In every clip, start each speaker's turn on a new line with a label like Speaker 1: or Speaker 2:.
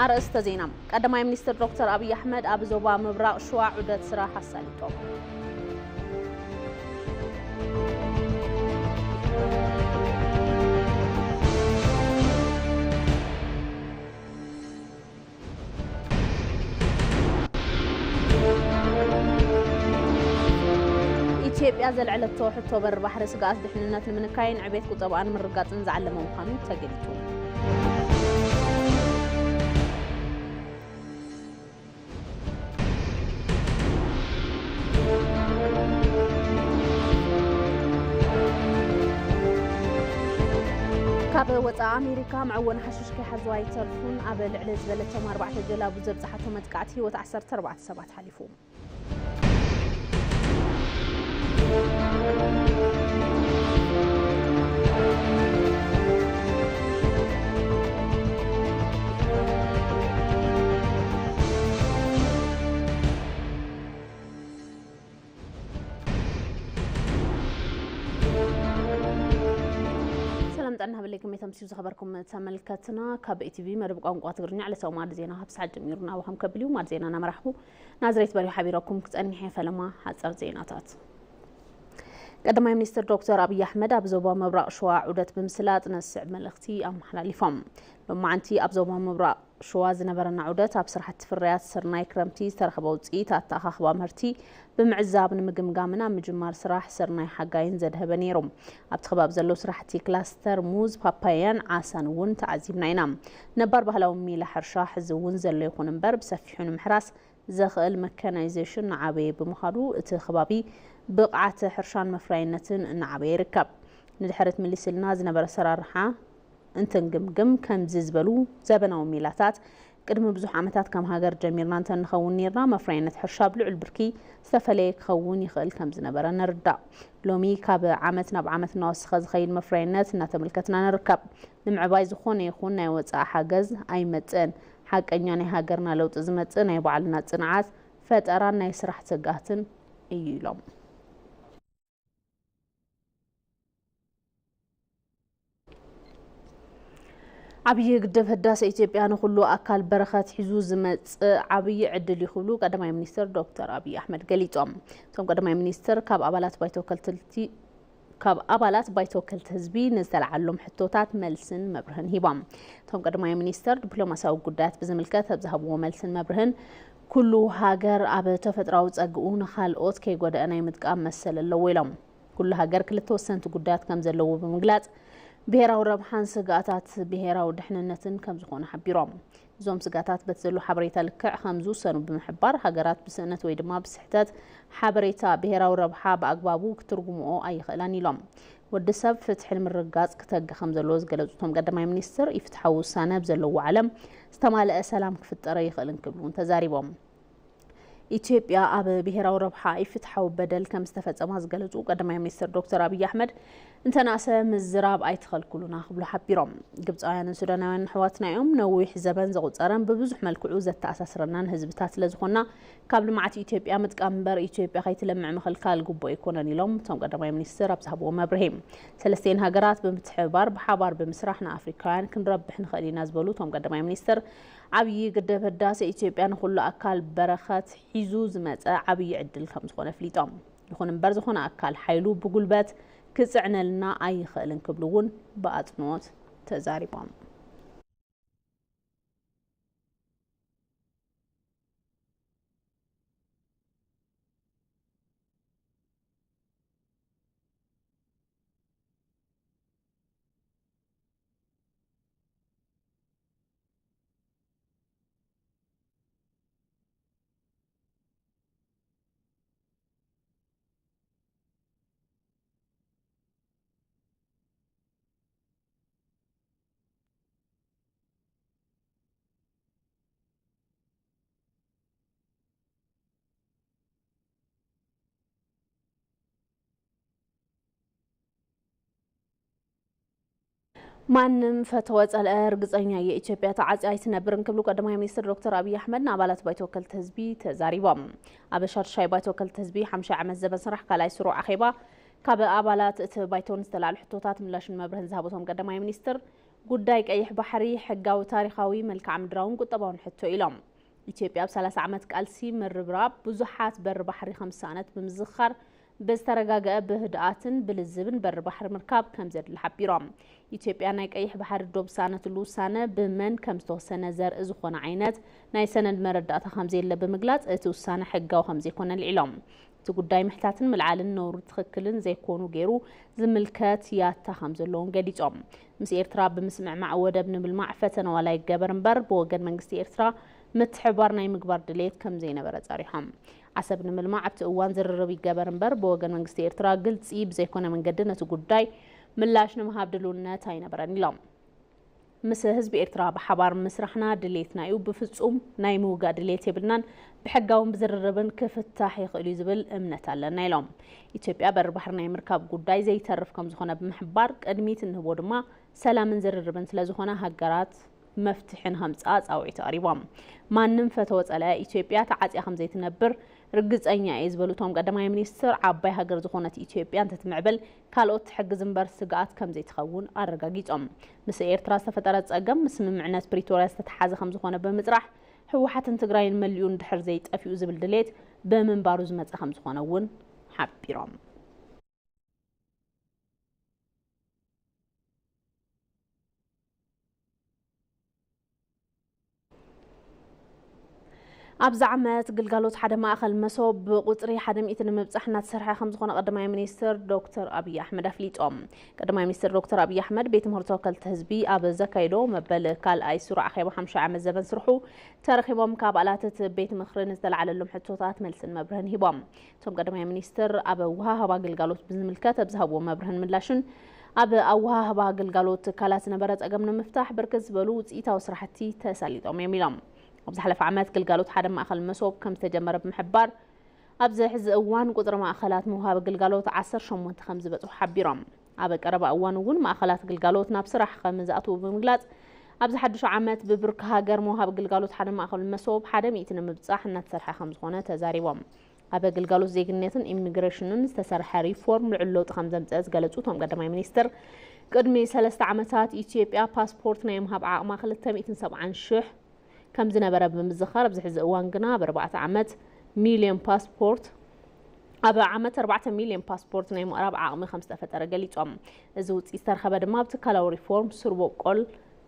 Speaker 1: أرأست زينام قدماي منستر دكتور أبي أحمد أبو زوبا مبراق شواع عدد سراح الساليتو ኢትዮጵያ ዘልዕለቶ ሕቶ በር ባሕሪ ስጋት ድሕንነት ንምንካይን ዕቤት ቁጠባን ምርጋጽን ዝዓለመ ምዃኑ ተገሊጹ ካብ ወፃኢ ኣሜሪካ ምዕወን ሓሽሽ ከይሓዝዋ ይተርፉን ኣብ ልዕሊ ዝበለቶም 4 ጀላቡ ዘብፅሓቶ መጥቃዕቲ ህይወት 14 ሰባት ሓሊፉ أنا هبليكم يتمسيو زخبركم تملكتنا كابي تي في مرب قنقوا تغرني على سو ماد زينا هبس حد ميرنا وهم كبليو ماد زينا انا مرحبو نازريت بري حبيركم كتني حفلما حصر زيناتات قدماي منستر دكتور أبي أحمد أبزوبا مبراق شواع عدت بمسلات نسع ملختي أم حلاليفهم بمعنتي أبزوبا مبراق شواع زنبرنا عدت أبصرحت فريات سرناي كرمتي ترخبو تسقيت أتاخخبا مرتي بمعزاب نمقمقامنا مجمار سراح سرناي حقاين زد هبنيرم أبتخباب زلو سراحتي كلاستر موز بابايان عاسان ون تعزيبنا ينام نبار بهلاو ميلا حرشاح زون زلو يكون مبر بسفحون محراس زخل ميكانيزيشن عابي بمخارو اتخبابي بقعة حرشان مفراينتن نعبي يركب ندحرت من لسلنا زنبر سرارحا انتن قمقم كم زيزبلو زبنا وميلاتات قدم بزوح عمتات كم هاجر جميرنا انتن نخون نيرنا مفراينة حرشاب لعو البركي سفليك خون يخل كم زنبر نردا لومي كاب عمتنا بعمتنا وسخز خيل مفراينات نتملكتنا نركب نمعباي زخون يخون يوزع حاجز اي متن حق انياني هاجرنا لو تزمتن اي بعلنا تنعات فترانا يسرح تقاهتن ايلوم عبي قدف هداس إثيوبيا نخلو أكل برخات حزوز مت عبي عدل يخلو قدماي منستر دكتور أبي أحمد قليتهم ثم قدماي منستر كاب أبالات بايتوكلت هزبي نزل علم حتوتات ملسن مبرهن هبام ثم قدماي منستر دبلوماساو قدات بزملكات بزهبو ملسن مبرهن كله هاجر أب تفتراوز أجون خالقوت كي قد أنا يمتقام مسل اللويلهم كل هاجر كل توسنت قدات كم زلوا بمقلات بهراو ربحان سقاطات بهراو دحننتن كم زخون حبيرام زوم سقاطات بتزلو حبريتا لكع خمزو سنو بمحبار هاجرات بسنة ويدما بسحتات حبريتا بهراو ربحا بأقبابو كترقمو أي خلاني لهم والدسب فتح المرقات كتاق خمزلوز قلزوتهم قدماي منستر يفتحو سانة بزلو علم استمال سلام كفتر يخلن كبلون تزاريبهم ኢትዮጵያ ኣብ ብሄራዊ ረብሓ ይፍትሓው በደል ከም ዝተፈጸመ ዝገልጹ ቀዳማይ ሚኒስትር ዶክተር አብይ አህመድ እንተናሰ ምዝራብ ኣይትኸልክሉና ክብሉ ሓቢሮም ግብፃውያንን ሱዳናውያንን ሕዋትና እዮም ነዊሕ ዘበን ዘቁፀረን ብብዙሕ መልክዑ ዘተኣሳስረናን ህዝብታት ስለዝኾና ካብ ልምዓት ኢትዮጵያ ምጥቃም እምበር ኢትዮጵያ ከይትለምዕ ምኽልካል ግቡእ ኣይኮነን ኢሎም እቶም ቀዳማይ ሚኒስትር ኣብ ዝሃብዎ መብርሂ ሰለስቴን ሃገራት ብምትሕብባር ብሓባር ብምስራሕ ንኣፍሪካውያን ክንረብሕ ንኽእል ኢና ዝበሉ እቶም ቀዳማይ ሚኒስትር عبي قدف هداس إثيوبيا نخلو أكل برخات حزوز متى عبي عدل كم زخون فليتام يخون برزخون أكل حيلو بقلبات كسعنا لنا أي خلن كبلون بأطنوت تزاربام ማንም ፈተወጽ አልርግጸኛ የኢትዮጵያ ተዓጻይ ትነብርን ክብሉ ቀዳማይ ሚኒስትር ዶክተር አብይ አህመድ አባላት ባይተወከልት ህዝቢ ተዛሪቦም አበሻር ሻይ ባይተወከልት ህዝቢ 50 ዓመት ዘበን ስራሕ ካላይ ስሩ አኺባ ካብ አባላት እቲ ባይቶን ዝተላል ሕቶታት ምላሽን መብርህን ዝሃቦቶም ቀዳማይ ሚኒስትር ጉዳይ ቀይሕ ባሕሪ ሕጋዊ ታሪኻዊ መልክዓ ምድራውን ቁጠባውን ሕቶ ኢሎም ኢትዮጵያ ብ30 ዓመት ቃልሲ ምርብራብ ብዙሓት በር ባሕሪ 50 ዓመት ብምዝኻር በስተረጋገአ ብህድኣትን ብልዝብን በር ባሕሪ ምርካብ ከም ዘድሊ ሓቢሮም ኢትዮጵያ ናይ ቀይሕ ባሕሪ ዶብ ሳነትሉ ውሳነ ብመን ከም ዝተወሰነ ዘርኢ ዝኾነ ዓይነት ናይ ሰነድ መረዳእታ ከም ዘየለ ብምግላጽ እቲ ውሳነ ሕጋዊ ከም ዘይኮነ ልዒሎም እቲ ጉዳይ ምሕታትን ምልዓልን ነውሩ ትኽክልን ዘይኮኑ ገይሩ ዝምልከት ያታ ከም ዘለውን ገሊጾም ምስ ኤርትራ ብምስምዕማዕ ወደብ ንምልማዕ ፈተነ ዋላ ይገበር እምበር ብወገን መንግስቲ ኤርትራ ምትሕብባር ናይ ምግባር ድሌት ከም ዘይነበረ ጸሪሖም ዓሰብ ንምልማዕ ኣብቲ እዋን ዝርርብ ይገበር እምበር ብወገን መንግስቲ ኤርትራ ግልጺ ብዘይኮነ መንገዲ ነቲ ጉዳይ ምላሽ ንምሃብ ድልውነት ኣይነበረን ኢሎም ምስ ህዝቢ ኤርትራ ብሓባር ምስራሕና ድሌትና እዩ ብፍጹም ናይ ምውጋእ ድሌት የብልናን ብሕጋውን ብዝርርብን ክፍታሕ ይኽእል እዩ ዝብል እምነት ኣለና ኢሎም ኢትዮጵያ በር ባሕሪ ናይ ምርካብ ጉዳይ ዘይተርፍ ከም ዝኾነ ብምሕባር ቅድሚት እንህቦ ድማ ሰላምን ዝርርብን ስለ ዝኾነ ሃገራት መፍትሕን ከምፃ ጻውዒት ቀሪቦም ማንም ፈተወ ጸላ ኢትዮጵያ ተዓጽያ ከም ዘይትነብር ርግጸኛ እዩ ዝበሉቶም ቀዳማይ ሚኒስትር ዓባይ ሃገር ዝኾነት ኢትዮጵያ እንተትምዕብል ካልኦት ሕግዝ እምበር ስጋኣት ከም ዘይትኸውን ኣረጋጊጾም ምስ ኤርትራ ዝተፈጠረ ጸገም ምስ ስምምዕነት ፕሪቶሪያ ዝተተሓዘ ከም ዝኾነ ብምጽራሕ ህወሓትን ትግራይን መሊኡን ድሕር ዘይጠፍኡ ዝብል ድሌት ብምንባሩ ዝመጸ ከም ዝኾነ እውን ሓቢሮም ኣብዛ ዓመት ግልጋሎት ሓደ ማእኸል መሶብ ብቁፅሪ 100 ንምብጻሕ እናተሰርሐ ከም ዝኾነ ቀዳማይ ሚኒስትር ዶክተር አብይ አሕመድ ኣፍሊጦም ቀዳማይ ሚኒስትር ዶክተር አብይ አሕመድ ቤት ምክሪ ተወከልቲ ህዝቢ ኣብ ዘካይዶ መበል ካልኣይ ስሩዕ ኣኼባ 50 ዓመት ዘበን ስርሑ ተረኺቦም ካብ ኣባላት እቲ ቤት ምክሪ ዝተለዓለሎም ሕቶታት መልስን መብርህን ሂቦም እቶም ቀዳማይ ሚኒስትር ኣብ ወሃባ ግልጋሎት ብዝምልከት ኣብ ዝሃብዎ መብርህን ምላሽን ኣብ ወሃባ ግልጋሎት ትካላት ዝነበረ ጸገም ንምፍታሕ ብርክት ዝበሉ ውፅኢታዊ ስራሕቲ ተሳሊጦም እዮም ኢሎም ኣብ ዝሓለፈ ዓመት ግልጋሎት ሓደ ማእኸል መሶብ ከም ዝተጀመረ ብምሕባር ኣብዚ ሕዚ እዋን ቁጥሪ ማእኸላት ምውሃብ ግልጋሎት 18 ከም ዝበጽሑ ሓቢሮም ኣብ ቀረባ እዋን እውን ማእኸላት ግልጋሎት ናብ ስራሕ ከም ዝኣትዉ ብምግላጽ ኣብዚ ሓድሽ ዓመት ብብርኪ ሃገር ምውሃብ ግልጋሎት ሓደ ማእኸል መሶብ 100 ንምብጻሕ እናተሰርሐ ከም ዝኾነ ተዛሪቦም ኣብ ግልጋሎት ዜግነትን ኢሚግሬሽንን ዝተሰርሐ ሪፎርም ልዑል ለውጢ ከም ዘምጽእ ዝገለጹ እቶም ቀዳማይ ሚኒስትር ቅድሚ 3 ዓመታት ኢትዮጵያ ፓስፖርት ናይ ምሃብ ዓቕማ 270,000 كم زنبرة بمزخار بزحز أوان جنا ب4 عامات مليون باسبورت أبا عامات 4 مليون باسبورت نيم أربع عام 5 فترة قليت زوت استرخب دما بتكالو ريفورم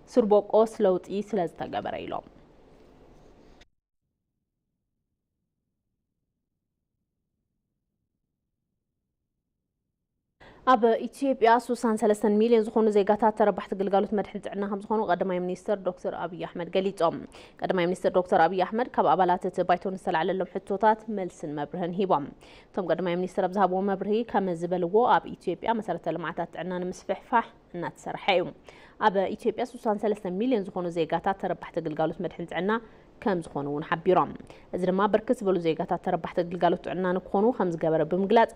Speaker 1: سربوق أصلوت إسلاز تجبر إلهم ኣብ ኢትዮጵያ 63 ሚልዮን ዝኾኑ ዜጋታት ተረባሕቲ ግልጋሎት መድሕን ጥዕና ከም ዝኾኑ ቀዳማይ ሚኒስትር ዶክተር አብይ አሕመድ ገሊጾም ቀዳማይ ሚኒስትር ዶክተር አብይ አሕመድ ካብ ኣባላት እቲ ባይቶን ዝተለዓለሎም ሕቶታት መልስን መብርህን ሂቦም እቶም ቀዳማይ ሚኒስትር ኣብ ዝሃብዎ መብርሂ ከም ዝበልዎ ኣብ ኢትዮጵያ መሰረተ ልምዓታት ጥዕና ንምስፍሕፋሕ እናተሰርሐ እዩ ኣብ ኢትዮጵያ 63 ሚልዮን ዝኾኑ ዜጋታት ተረባሕቲ ግልጋሎት መድሕን ጥዕና ከም ዝኾኑ እውን ሓቢሮም እዚ ድማ ብርክት ዝበሉ ዜጋታት ተረባሕቲ ግልጋሎት ጥዕና ንክኾኑ ከም ዝገበረ ብምግላጽ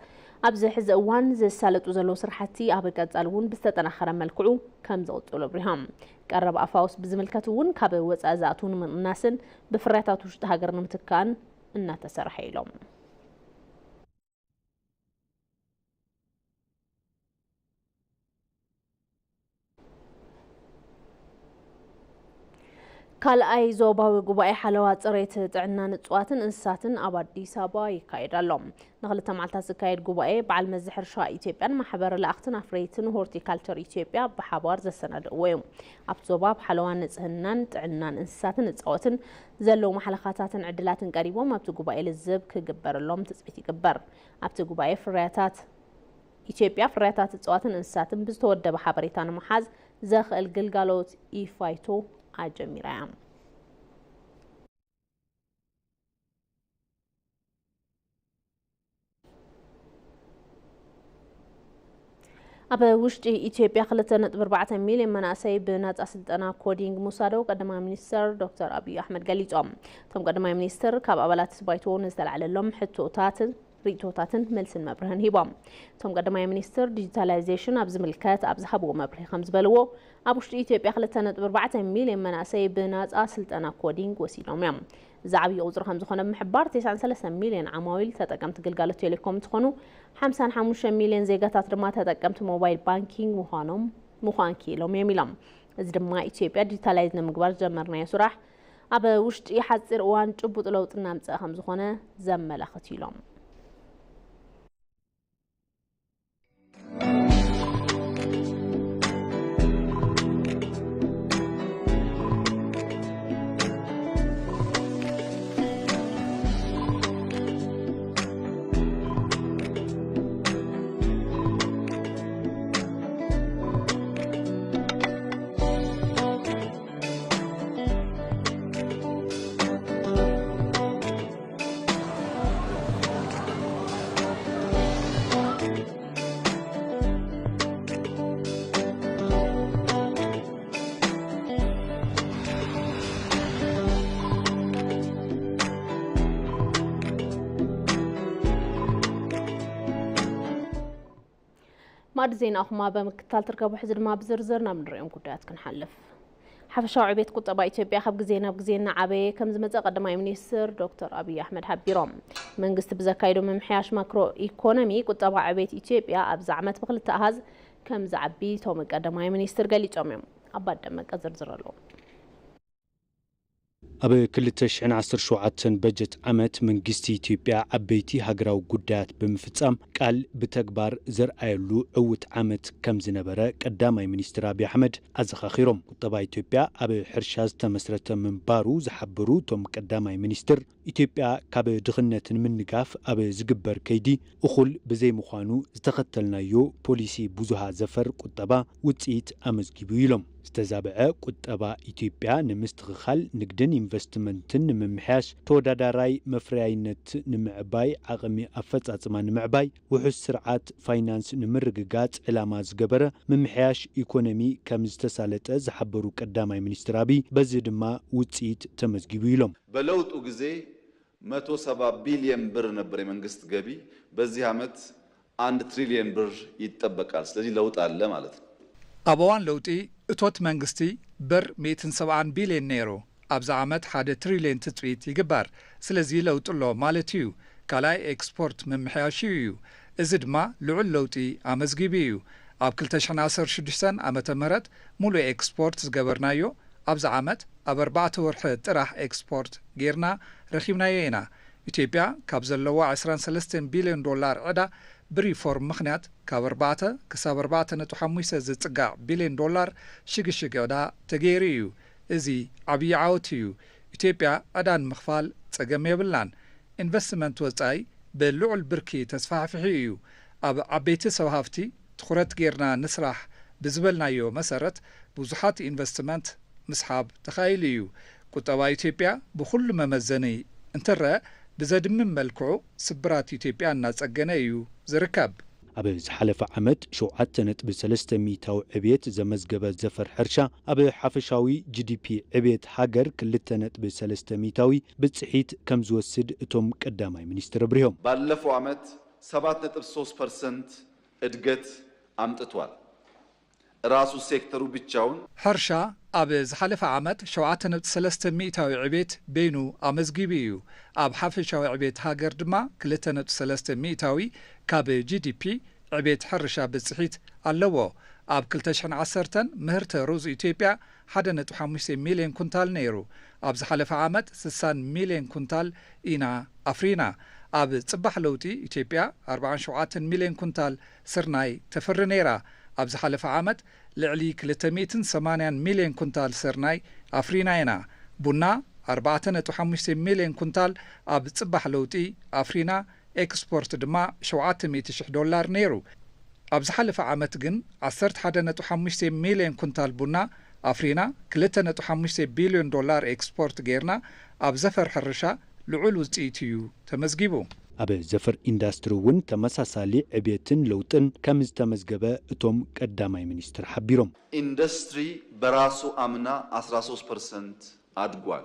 Speaker 1: ኣብዚ ሕዚ እዋን ዘሳለጡ ዘለዉ ስራሕቲ ኣብ ቀጻሊ እውን ብዝተጠናኸረ መልክዑ ከም ዝቕጽሉ ኣብሪሆም ቀረብ ኣፋውስ ብዝምልከት እውን ካብ ወጻኢ ዝኣትዉ ንምቕናስን ብፍርያታት ውሽጢ ሃገር ንምትካን እናተሰርሐ ኢሎም ካልኣይ ዞባዊ ጉባኤ ሓለዋ ጽሬት ጥዕናን እጽዋትን እንስሳትን ኣብ ኣዲስ ኣበባ ይካየዳሎም ንኽልተ መዓልታት ዝካየድ ጉባኤ በዓል መዝሕር ሕርሻ ኢትዮጵያን ማሕበር ለኣኽትን ኣፍሬትን ሆርቲካልቸር ኢትዮጵያ ብሓባር ዘሰናድእዎ እዩ ኣብቲ ዞባ ብሓለዋ ንጽህናን ጥዕናን እንስሳትን እጽዋትን ዘለዉ ማሕለኻታትን ዕድላትን ቀሪቦም ኣብቲ ጉባኤ ልዝብ ክግበረሎም ትጽቢት ይግበር ኣብቲ ጉባኤ ፍርያታት ኢትዮጵያ ፍርያታት እጽዋትን እንስሳትን ብዝተወደበ ሓበሬታ ንምሓዝ ዘኽእል ግልጋሎት ኢፋይቶ أجمعهم أبا وشتي إثيوبيا 2.4 مليون مناسي بنات سلطنة كودينج موسادو قدما منستر دكتور أبي أحمد قاليتهم ثم قدما منستر كاب أبلات سبايتون نزل على اللوم حتوتات ريتوتاتن ملسن مبرهن هيبام ثم قدما منستر ديجيتاليزيشن أبز ملكات أبز حبو مبره خمس بلو أبوشتي إثيوبيا 2.4 مليون مناسي بنات سلطنة كودينج وسيلهم يم زعبي أوزر خمس خنا محبار 93 مليون عمايل تتقمت جلجالة تيليكوم تخونو 55 مليون زيجات ترمات تتقمت موبايل بانكينج مخان كيلو ميلام እዚ ድማ ኢትዮጵያ ዲጂታላይዝ ንምግባር ጀመርናዮ ስራሕ ኣብ ውሽጢ ሓፂር እዋን ጭቡጥ ለውጢ እናምፅአ ከም ዝኾነ ዘመላኽት ኢሎም ماد زين أخو ما بمكتال تركبوا حزر ما بزرزرنا من رأيهم كدات كنحلف حفشوا عبيت قطباء إثيوبيا خب جزينا عبي كم زمت قدم مينيستر دكتور أبي أحمد حبيرام من قست بزكايدو من محياش ماكرو إيكونومي قطباء عبيت إثيوبيا أبزعمت بخل التأهز كم زعبي توم قدم مينيستر قال لي جامعهم أبدا دمك أزرزر له
Speaker 2: أبي كل تشعن عصر شوعاتن بجت عمت من قستي إثيوبيا عبيتي هجراو قدات بمفتام قال بتكبر زر أيلو عوت عمت كم زنبرة قدامي مينيستر أبي أحمد أزخ خيرهم طبعا إثيوبيا أبي حرشاز تمسرة من بارو زحبرو توم قدامي مينيستر إثيوبيا كابي دغنة من نقاف أبي زقبر كيدي أخل بزي مخانو استخدتلنا يو بوليسي بوزوها زفر قطبا وتسيت أمزجيبو يلوم استزابع قطبا إثيوبيا نمستغخال نقدن إنفستمنتن نمحاش توداداراي مفرعينت نمعباي عقمي أفتاتما نمعباي وحس سرعات فاينانس نمرققات علامات زقبرة ممحاش إيكونومي كمزتسالت زحبرو قدامي منسترابي بزد ما وتسيت تمزجيبو يلوم
Speaker 3: بلوت أغزي 170 بليون بر نبري منقست قبي بزي عمت 1 تريليون بر يتطبقال سلازي لوت على مالت
Speaker 4: أبوان لوتي اتوت منغستي بر 170 بليون نيرو أبز عمت 1 تريليون تطويت يقبر سلازي لوت اللو مالتيو كالاي اكسبورت من محياشيو ازد ما لعل لوتي امزقبيو أب كلتشان عصر شدشتان أمت مرت مولو اكسبورت زقبرنايو أبز عمت أب 4 ورح تراح اكسبورت غيرنا رخيمنا يينا إثيوبيا كابزلوا 23 بليون دولار عدا بريفورم مخنات كابرباتا كسابرباتا نتوحميسة زتقع بليون دولار شق عدا تغيريو ازي عبي عاوتيو إثيوبيا عدان مخفال تقام يبلان انفستمنت وزاي باللعل بركي تسفاحفحيو أب عبيت سوهافتي تخورت غيرنا نسرح بزبلنا يو مسارت بوزحات انفستمنت مسحاب تخايليو قطبا إثيوبيا بكل ممزني انترى بزدم ملكو سبرات إثيوبيا الناس أجنايو زركب
Speaker 2: أبي حلف عمد شوعت نت بسلسة ميتاو عبيت زمزجبة زفر حرشة أبي حفشاوي GDP عبيت حجر كلتا نت بسلسة ميتاوي بتصحيت كم زوسد توم قدامي منستر بريهم
Speaker 3: باللفو عمد 7.3% ادقت عمد اتوال راسو سيكترو بيتشاون
Speaker 4: حرشة أب زحلف عمد شوعت نت سلسة ميتاوي عبيت بينو أمزجبيو أب حفشاوي عبيت هاجر دما كلتا نت سلسة ميتاوي كاب GDP عبيت حرشة بتصحيت اللو أب كلتشحن عصرتن مهرت روز إثيوبيا 1.5 مليون كنتال نيرو أب زحلف عمد 60 مليون كنتال إنا أفرينا أب صبح لوتي إثيوبيا 4 مليون كنتال سرناي تفرنيرا أب زحلف عمد لعلي 380 مليون كنتال سرناي أفريناينا بنا 4.5 مليون كنتال أب صبح لوتي أفرينا اكسبورت دما 700 دولار نيرو أبز حلف عامت جن 11.5 مليون كنتال بنا أفرينا 2.5 بليون دولار اكسبورت غيرنا أبزفر حرشة لعلو زيتيو تمزجيبو
Speaker 2: أبي زفر إندستريون تمساسالي عبيتن لوتن كمز تمزجبة اتوم قدامي منستر حبيرم
Speaker 3: إندستري براسو أمنا 13% أدقوال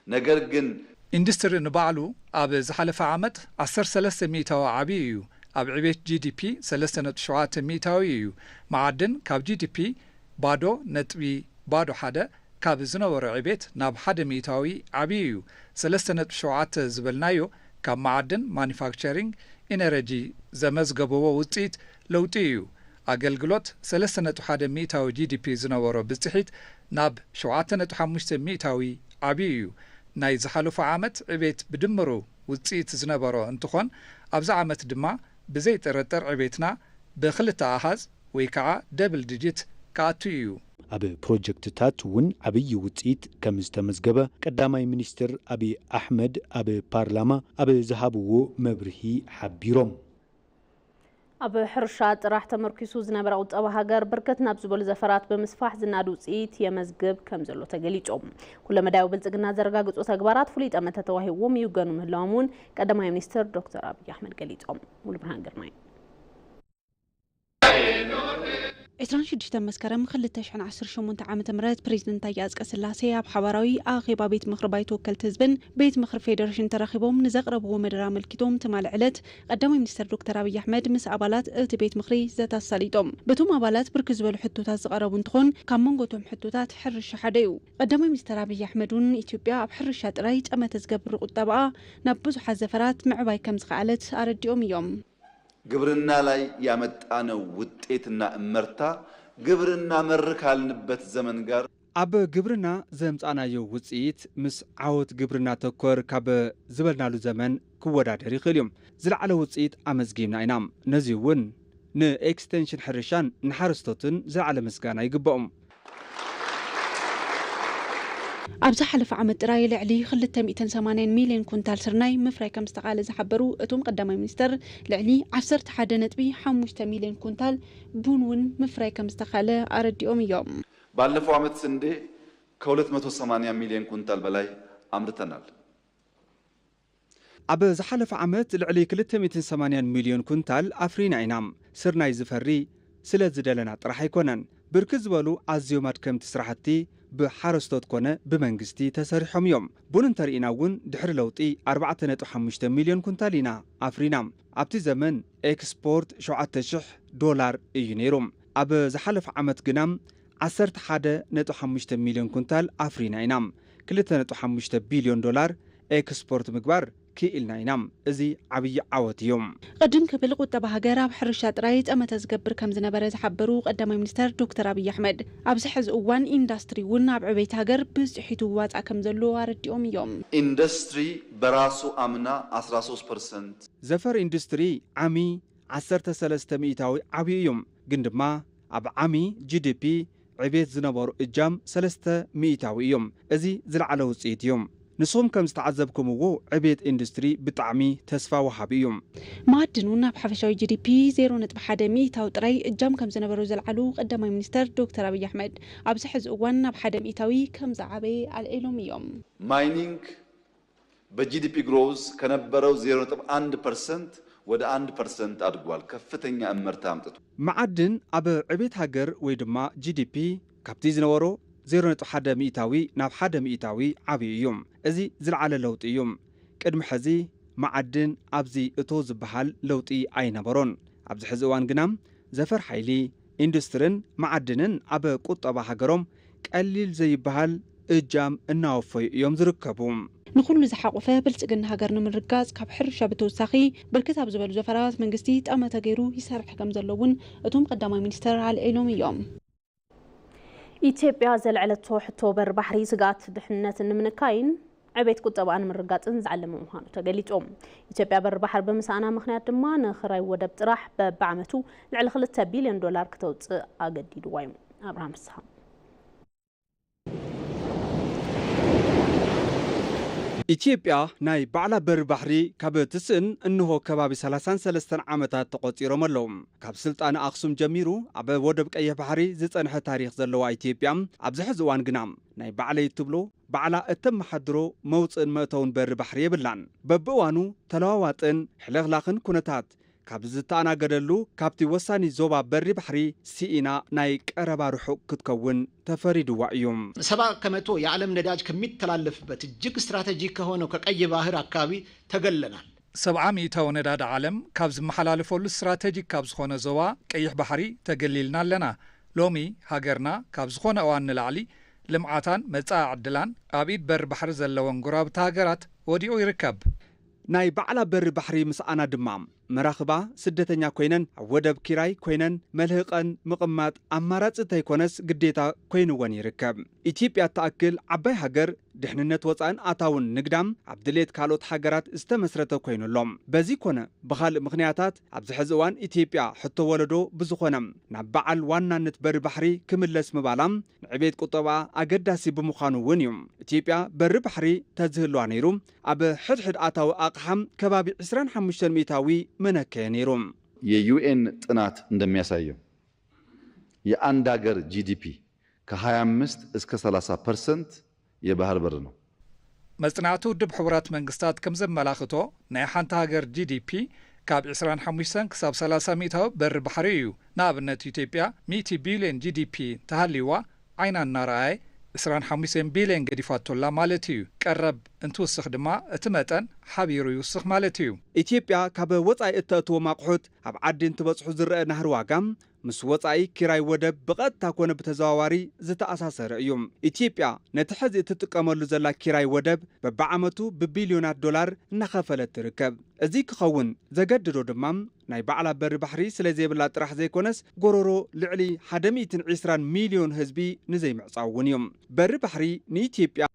Speaker 3: نجر جن
Speaker 4: إندستري نبعلو أب زحلف عامت 13 ميتاو عبيو أب عبيت GDP 3.7 ميتاويو معدن كاب GDP بادو نتبي بادو حدا كاب زنور عبيت ناب حدا ميتاوي عبيو 3.7 زبلنايو كاب معدن manufacturing energy زمز قبوة وطيت لوتيو ኣገልግሎት 3.1 ሚእታዊ GDP ዝነበሮ ብጽሒት ናብ 7.5 ሚእታዊ ዓብዪ እዩ ናይ ዝሓለፈ ዓመት ዕቤት ብድምሩ ውጽኢት ዝነበሮ እንትኾን ኣብዚ ዓመት ድማ ብዘይ ጥርጥር ዕቤትና ብኽልተ ኣሃዝ ወይ ከዓ ደብል ዲጂት ከኣቱ እዩ
Speaker 2: ኣብ ፕሮጀክትታት እውን ዓብይ ውጽኢት ከም ዝተመዝገበ ቀዳማይ ሚኒስትር አብይ አሕመድ ኣብ ፓርላማ ኣብ ዝሃብዎ መብርሂ ሓቢሮም
Speaker 1: ኣብ ሕርሻ ጥራሕ ተመርኪሱ ዝነበረ ቁጠባ ሃገር በርከት ናብ ዝበሉ ዘፈራት ብምስፋሕ ዝናድ ውጽኢት የመዝግብ ከም ዘሎ ተገሊጾም ኩሉ መዳይ ብልጽግና ዘረጋግጹ ተግባራት ፍሉይ ጠመተ ተዋሂቦም ይገኑ ምህላውን ቀዳማይ ሚኒስትር ዶክተር አብይ አሕመድ ገሊጾም ሙሉ ብርሃን ግርማይ
Speaker 5: 26 መስከረም 2018 ዓመተ ምህረት ፕሬዝዳንት ታዬ አጽቀሥላሴ ኣብ ሓባራዊ ኣኼባ ቤት ምክሪ ባይቶ ወከልቲ ህዝብን ቤት ምክሪ ፌደሬሽን ተራኺቦም ንዘቕረብዎ መደረ ኣመልኪቶም ትማል ዕለት ቀዳማይ ሚኒስትር ዶክተር አብይ አሕመድ ምስ ኣባላት እቲ ቤት ምክሪ ዘተሳሊጦም በቶም ኣባላት ብርክት ዝበሉ ሕቶታት ዝቐረቡ እንትኾን ካብ መንጎቶም ሕቶታት ሕርሻ ሓደ እዩ ቀዳማይ ሚኒስትር አብይ አሕመድን ኢትዮጵያ ኣብ ሕርሻ ጥራይ ጠመተ ዝገብር ቁጠባ ናብ ብዙሓት ዘፈራት ምዕባይ ከም ዝኸኣለት ኣረዲኦም እዮም
Speaker 3: ግብርና ላይ ያመጣነው ውጤትና እመርታ ግብርና መር ካልንበት ዘመን ጋር
Speaker 6: ኣብ ግብርና ዘምጻናዮ ውጽኢት ምስ ዓወት ግብርና ተኮር ካብ ዝበልናሉ ዘመን ክወዳደር ይኽእል እዮም ዝለዓለ ውጽኢት ኣመዝጊብና ኢና ነዚ እውን ንኤክስቴንሽን ሕርሻን ንሓረስቶትን ዝለዓለ ምስጋና ይግብኦም ኣብዛ ሓለፈ ዓመት ጥራይ ልዕሊ 280 ሚልዮን ኩንታል ስርናይ ምፍራይ ከም ዝተቃለ ዝሓበሩ እቶም ቀዳማይ ሚኒስትር ልዕሊ 11.5 ሚልዮን ኩንታል ቡን እውን ምፍራይ ከም ዝተካለ ኣረዲኦም እዮም
Speaker 3: ባለፈው ዓመት ስንዴ ከ280 ሚልዮን ኩንታል በላይ አምርተናል
Speaker 6: ኣብ ዝሓለፈ ዓመት ልዕሊ 280 ሚልዮን ኩንታል ኣፍሪና ኢና ስርናይ ዝፈሪ ስለ ዝደለና ጥራሕ ኣይኮነን ብርክት ዝበሉ ኣዝዮም ኣድከምቲ ስራሕቲ ብሓረስቶት ኮነ ብመንግስቲ ተሰሪሖም እዮም ቡን እንተሪኢና እውን ድሕሪ ለውጢ 4.5 ሚልዮን ኩንታል ኢና ኣፍሪና ኣብቲ ዘመን ኤክስፖርት $7,000 እዩ ነይሩ ኣብ ዝሓለፈ ዓመት ግና 11.5 ሚልዮን ኩንታል ኣፍሪና ኢና $2.5 ቢልዮን ኤክስፖርት ምግባር ክኢልና ኢና እዚ ዓብይ ዓወት እዮም
Speaker 5: ቀደም ክብል ቁጠባ ሃገር ኣብ ሕርሻ ጥራይ ጠመተ ዝገብር ከም ዝነበረ ዝሓበሩ ቀዳማይ ሚኒስትር ዶክተር አብይ አሕመድ ኣብዚ ሕዚ እዋን ኢንዱስትሪ እውን ኣብ ዕቤት ሃገር ብጽሒቱ ዋጻ ከም ዘሎ ኣረዲኦም እዮም
Speaker 3: ኢንዱስትሪ በራሱ አምና 13%
Speaker 6: ዘፈር ኢንዱስትሪ ዓሚ 13 ሚእታዊ ዓብይ እዮም ግን ድማ ኣብ ዓሚ GDP ዕቤት ዝነበሩ እጃም 3 ሚእታዊ እዮም እዚ ዝለዓለ ውጽኢት እዮም ንስኹም ከም ዝተዓዘብኩምዎ ዕቤት ኢንዱስትሪ ብጣዕሚ ተስፋ ወሃቢ እዮም
Speaker 5: ማዕድን እውን ኣብ ሓፈሻዊ GDP 0.1 ሚእታዊ ጥራይ እጃም ከም ዝነበሩ ዘለዓሉ ቀዳማይ ሚኒስትር ዶክተር አብይ አሕመድ ኣብዚ ሕዚ እዋን ናብ 1 ሚእታዊ ከም ዝዓበየ ኣልዒሎም እዮም
Speaker 3: ማይኒንግ በGDP ግሮዝ ከነበረው 0.1% ወደ 1% አድጓል ከፍተኛ እመርታ አምጥቶ
Speaker 6: ማዕድን ኣብ ዕቤት ሃገር ወይ ድማ GDP ካብቲ ዝነበሮ 0.1 ሚእታዊ ናብ 1 ሚእታዊ ዓብይ እዮም እዚ ዝለዓለ ለውጢ እዮም ቅድሚ ሕዚ ማዕድን ኣብዚ እቶ ዝበሃል ለውጢ ኣይነበሮን ኣብዚ ሕዚ እዋን ግና ዘፈር ሓይሊ ኢንዱስትሪን ማዕድንን ኣብ ቁጠባ ሃገሮም ቀሊል ዘይበሃል እጃም እናወፈዩ እዮም ዝርከቡ
Speaker 5: ንኩሉ ዝሓቆፈ ብልጽግና ሃገር ንምርጋጽ ካብ ሕርሻ ብተወሳኺ ብርክት ኣብ ዝበሉ ዘፈራት መንግስቲ ጠመተ ገይሩ ይሰርሕ ከም ዘለውን እቶም ቀዳማይ ሚኒስትር ኣልዒሎም እዮም ኢትዮጵያ ዘልዕለቶ ሕቶ በር ባሕሪ ስጋት ድሕነት ንምንካይን ዕቤት ቁጠባን ምርጋጽን ዝዓለመ ምዃኑ ተገሊጾም ኢትዮጵያ በር ባሕሪ ብምስኣና ምኽንያት ድማ ንኽራይ ወደብ ጥራሕ በብዓመቱ ልዕሊ $2 ቢልዮን ክተውፅእ ኣገዲድዋ እዩ ኣብርሃም ፍስሓ
Speaker 6: ኢትዮጵያ ናይ ባዕላ በር ባሕሪ ካብ ትስእን እንሆ ከባቢ 33 ዓመታት ተቆፂሮም ኣለዉ ካብ ስልጣን ኣክሱም ጀሚሩ ኣብ ወደብ ቀይሕ ባሕሪ ዝጸንሐ ታሪኽ ዘለዋ ኢትዮጵያ ኣብዚ ሕዚ እዋን ግና ናይ ባዕለይ ትብሎ ባዕላ እተመሓድሮ መውፅእን መእተውን በር ባሕሪ የብላን በብእዋኑ ተለዋዋጥን ሕልኽላኽን ኩነታት ካብ ዝተኣናገደሉ ካብቲ ወሳኒ ዞባ በሪ ባሕሪ ሲኢና ናይ ቀረባ ርሑቅ ክትከውን ተፈሪድዋ እዮም
Speaker 7: 70% የዓለም ነዳጅ ከሚተላለፍበት እጅግ ስትራቴጂክ ከሆነው ከቀይ ባህር አካባቢ ተገለናል
Speaker 4: 70% ነዳድ ዓለም ካብ ዝመሓላለፈሉ ስትራቴጂክ ካብ ዝኾነ ዞባ ቀይሕ ባሕሪ ተገሊልና ኣለና ሎሚ ሃገርና ካብ ዝኾነ እዋን ንላዕሊ ልምዓታን መጻኢ ዕድላን ኣብ ኢድ በር ባሕሪ ዘለወን ጉራብቲ ሃገራት ወዲኡ ይርከብ
Speaker 6: ናይ ባዕላ በሪ ባሕሪ ምስኣና ድማ መራኽባ ስደተኛ ኮይነን ኣብ ወደብ ኪራይ ኮይነን መልህቐን ምቕማጥ ኣማራፂ እንተይኮነስ ግዴታ ኮይኑወን ይርከብ ኢትዮጵያ ተኣክል ዓባይ ሃገር ድሕንነት ወፃእን ኣታውን ንግዳም ኣብ ድሌት ካልኦት ሃገራት ዝተመስረተ ኮይኑሎም በዚ ኮነ ብኻልእ ምኽንያታት ኣብዚ ሕዚ እዋን ኢትዮጵያ ሕቶ ወለዶ ብዝኾነ ናብ በዓል ዋናነት በሪ ባሕሪ ክምለስ ምባላም ንዕቤት ቁጠባ ኣገዳሲ ብምዃኑ እውን እዩ ኢትዮጵያ በሪ ባሕሪ ተዝህልዋ ነይሩ ኣብ ሕድሕድ ኣታዊ ኣቕሓም ከባቢ 25 ሚእታዊ መነከየ ነይሩ
Speaker 3: የዩኤን ጥናት እንደሚያሳየው የአንድ ሀገር ጂዲፒ ከ25 እስከ 30% የባህር በር ነው
Speaker 4: መጽናዕቱ ውድብ ሕቡራት መንግስታት ከም ዘመላኽቶ ናይ ሓንቲ ሃገር ጂዲፒ ካብ 25 ክሳብ 30 ሚእታዊ በሪ ባሕሪ እዩ ንኣብነት ኢትዮጵያ 100 ቢልዮን ጂዲፒ ተሃልይዋ ዓይና እናረኣየ 25 ቢልዮን ገዲፋቶላ ማለት እዩ ቀረብ እንትውስኽ ድማ እቲ መጠን ሓቢሩ ይውስኽ ማለት እዩ
Speaker 6: ኢትዮጵያ ካብ ወፃኢ እተእትዎም ኣቑሑት ኣብ ዓዲ እንትበጽሑ ዝረአ ናህሪ ዋጋ ምስ ወፃኢ ኪራይ ወደብ ብቐጥታ ኮነ ብተዘዋዋሪ ዝተኣሳሰረ እዩ ኢትዮጵያ ነቲ ሕዚ እትጥቀመሉ ዘላ ኪራይ ወደብ በብዓመቱ ብቢልዮናት ዶላር እናኸፈለት ትርከብ እዚ ክኸውን ዘገድዶ ድማ ናይ ባዕላ በሪ ባሕሪ ስለ ዘይብላ ጥራሕ ዘይኮነስ ጎሮሮ ልዕሊ 120 ሚልዮን ህዝቢ ንዘይምዕጻው እውን እዮም በሪ ባሕሪ ንኢትዮጵያ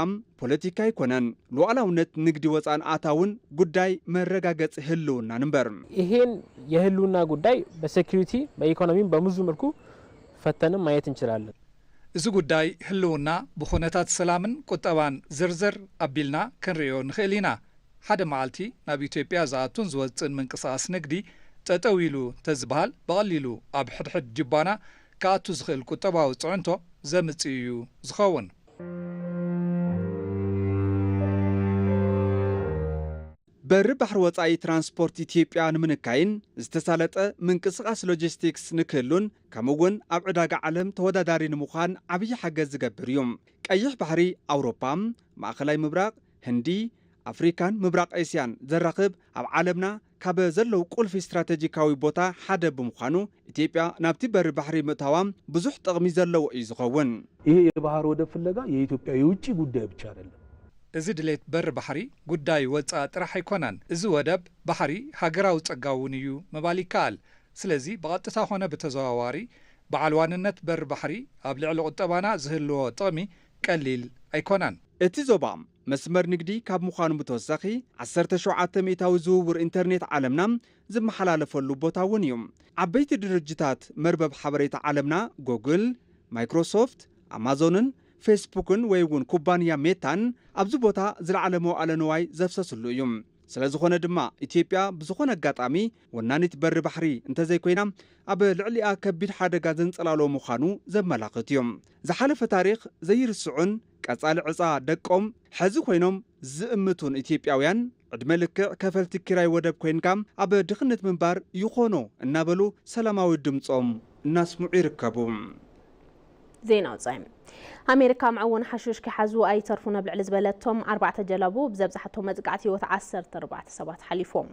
Speaker 6: ፖለቲካ ይኮነን ሉዓላውነት ንግዲ ወፃእን ኣታውን ጉዳይ መረጋገጽ ህልውና ንበር
Speaker 8: ይሄን የህልውና ጉዳይ በሴኩሪቲ በኢኮኖሚም በብዙ መልኩ ፈተንም ማየት እንችላለን
Speaker 4: እዚ ጉዳይ ህልውና ብኹነታት ሰላምን ቁጠባን ዝርዝር ኣቢልና ክንሪኦ ንኽእል ኢና ሓደ መዓልቲ ናብ ኢትዮጵያ ዝኣቱን ዝወፅን ምንቅስቓስ ንግዲ ጠጠው ኢሉ ተዝበሃል በቐሊሉ ኣብ ሕድሕድ ጅባና ከኣቱ ዝኽእል ቁጠባዊ ጽዕንቶ ዘምጽእ እዩ ዝኸውን
Speaker 6: በሪ ባሕሪ ወፃኢ ትራንስፖርት ኢትዮጵያ ንምንካይን ዝተሳለጠ ምንቅስቓስ ሎጂስቲክስ ንክህሉን ከምኡውን ኣብ ዕዳጋ ዓለም ተወዳዳሪ ንምዃን ዓብዪ ሓገዝ ዝገብር እዩ ቀይሕ ባሕሪ ኣውሮፓ ማእኸላይ ምብራቕ ህንዲ ኣፍሪካን ምብራቕ ኤስያን ዘራኽብ ኣብ ዓለምና ካብ ዘለው ቁልፊ ስትራቴጂካዊ ቦታ ሓደ ብምዃኑ ኢትዮጵያ ናብቲ በሪ ባሕሪ ምእታዋ ብዙሕ ጥቕሚ ዘለዎ እዩ ዝኸውን
Speaker 9: ይሄ የባህር ወደብ ፍለጋ የኢትዮጵያ የውጭ ጉዳይ ብቻ አይደለም
Speaker 4: እዚ ድሌት በሪ ባሕሪ ጉዳይ ወፃእ ጥራሕ ኣይኮነን እዚ ወደብ ባሕሪ ሃገራዊ ጸጋውን እዩ ምባል ይከኣል ስለዚ ብቐጥታ ኾነ ብተዘዋዋሪ በዓል ዋንነት በሪ ባሕሪ ኣብ ልዕሊ ቁጠባና ዝህልዎ ጥቕሚ ቀሊል ኣይኮነን
Speaker 6: እቲ ዞባ መስመር ንግዲ ካብ ምዃኑ ብተወሳኺ 17 ሚእታዊ ዝውውር ኢንተርኔት ዓለምና ዝመሓላለፈሉ ቦታ እውን እዩ ዓበይቲ ድርጅታት መርበብ ሓበሬታ ዓለምና ጉግል ማይክሮሶፍት ኣማዞንን ፌስቡክን ወይ እውን ኩባንያ ሜታን ኣብዚ ቦታ ዝለዓለ መዋዕለ ንዋይ ዘፍሰስሉ እዩ ስለዝኾነ ድማ ኢትዮጵያ ብዝኾነ ኣጋጣሚ ወናኒት በሪ ባሕሪ እንተዘይኮይና ኣብ ልዕሊኣ ከቢድ ሓደጋ ዘንጸላሎ ምዃኑ ዘመላኽት እዮም ዝሓለፈ ታሪኽ ዘይርስዑን ቀጻሊ ዕፃ ደቆም ሕዚ ኮይኖም ዝእምቱን ኢትዮጵያውያን ዕድመ ልክዕ ከፈልቲ ኪራይ ወደብ ኮይንካ ኣብ ድኽነት ምንባር ይኾኖ እናበሉ ሰላማዊ ድምፆም እናስምዑ ይርከቡ
Speaker 1: ዜና ወፃኢ ኣሜሪካ ምዕውን ሓሽሽ ክሓዙ ኣይተርፉን ኣብ ልዕሊ ዝበለቶም 4 ጀላቡ ብዘብዛሕቶም መጥቃዕቲ ህይወት 14 ሰባት ሓሊፎም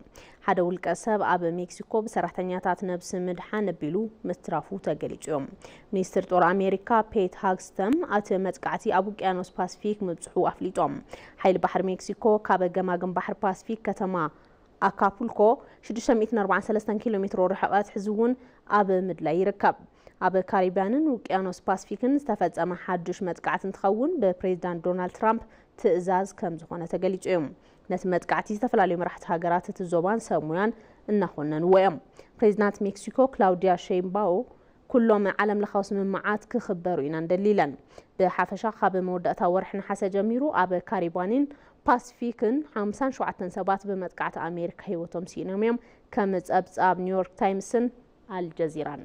Speaker 1: ሓደ ውልቀ ሰብ ኣብ ሜክሲኮ ብሰራሕተኛታት ነብሲ ምድሓን ኣቢሉ ምትራፉ ተገሊጹ እዮም ሚኒስትር ጦር ኣሜሪካ ፔት ሃግስተም እቲ መጥቃዕቲ ኣብ ውቅያኖስ ፓሲፊክ ምብጽሑ ኣፍሊጦም ሓይሊ ባሕሪ ሜክሲኮ ካብ ገማግም ባሕሪ ፓሲፊክ ከተማ ኣካፑልኮ 643 ኪሎ ሜትር ርሕቀት ሕዝውን ኣብ ምድላይ ይርከብ ኣብ ካሪቢያንን ውቅያኖስ ፓሲፊክን ዝተፈጸመ ሓድሽ መጥቃዕቲ እንትኸውን ብፕሬዝዳንት ዶናልድ ትራምፕ ትእዛዝ ከም ዝኾነ ተገሊጹ እዩ ነቲ መጥቃዕቲ ዝተፈላለዩ መራሕቲ ሃገራት እቲ ዞባን ሰብ ሞያን እናኾነንዎ እዮም ፕሬዝዳንት ሜክሲኮ ክላውዲያ ሼይምባኦ ኩሎም ዓለም ለኻዊ ስምምዓት ክኽበሩ ኢና እንደሊለን ብሓፈሻ ካብ መወዳእታ ወርሒ ነሓሰ ጀሚሩ ኣብ ካሪቢያንን ፓሲፊክን 57 ሰባት በመጥቃዕቲ ኣሜሪካ ህይወቶም ሲኢኖም እዮም ከም ጸብጻብ ኒውዮርክ ታይምስን አልጀዚራን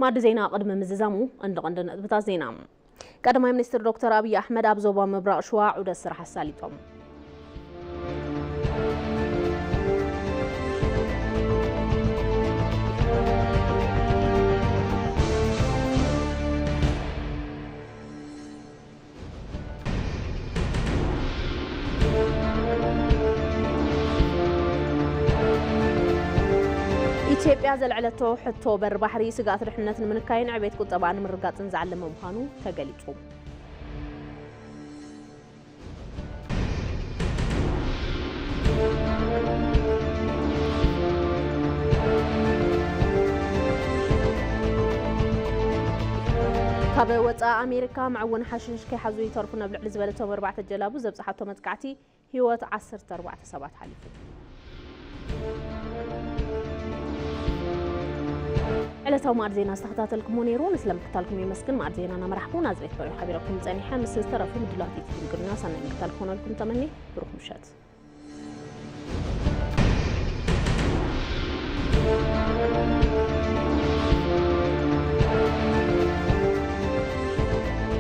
Speaker 1: ማድ ዜና قدم مززامو عند نقطة زينا قدماي ሚኒስትር ዶክተር አብይ አህመድ ኣብ ዞባ ምብራቕ ሸዋ ዑደት ስራሕ አሳሊጦም ኢትዮጵያ ዘልዕለቶ ሕቶ በር ባሕሪ ስጋት ድሕነት ንምንካይን ዕቤት ቁጠባን ምርጋፅን ዝዓለመ ምዃኑ ተገሊጹ። ካብ ወፃኢ ኣሜሪካ ማዕውን ሓሽሽ ከይሓዙ ይተርፉ ናብ ልዕሊ ዝበለቶም 4 ጀላቡ ዘብፅሓቶ መጥቃዕቲ ህይወት 14 ሰባት ሓሊፉ። ዕለታዊ ማዕድ ዜና ዝተኸታተልኩሞ ነይሩ ንስለምክታልኩም የመስግን ማዕድ ዜናና መራሕቡ ናዝሬት በሪው ሓቢረኩም ፀኒሐ ምስ ዝተረፉ ምድላት ይትግርና ሰናይ ምክታል ክኾነልኩም ተመኒ ብሩኽ ምሸት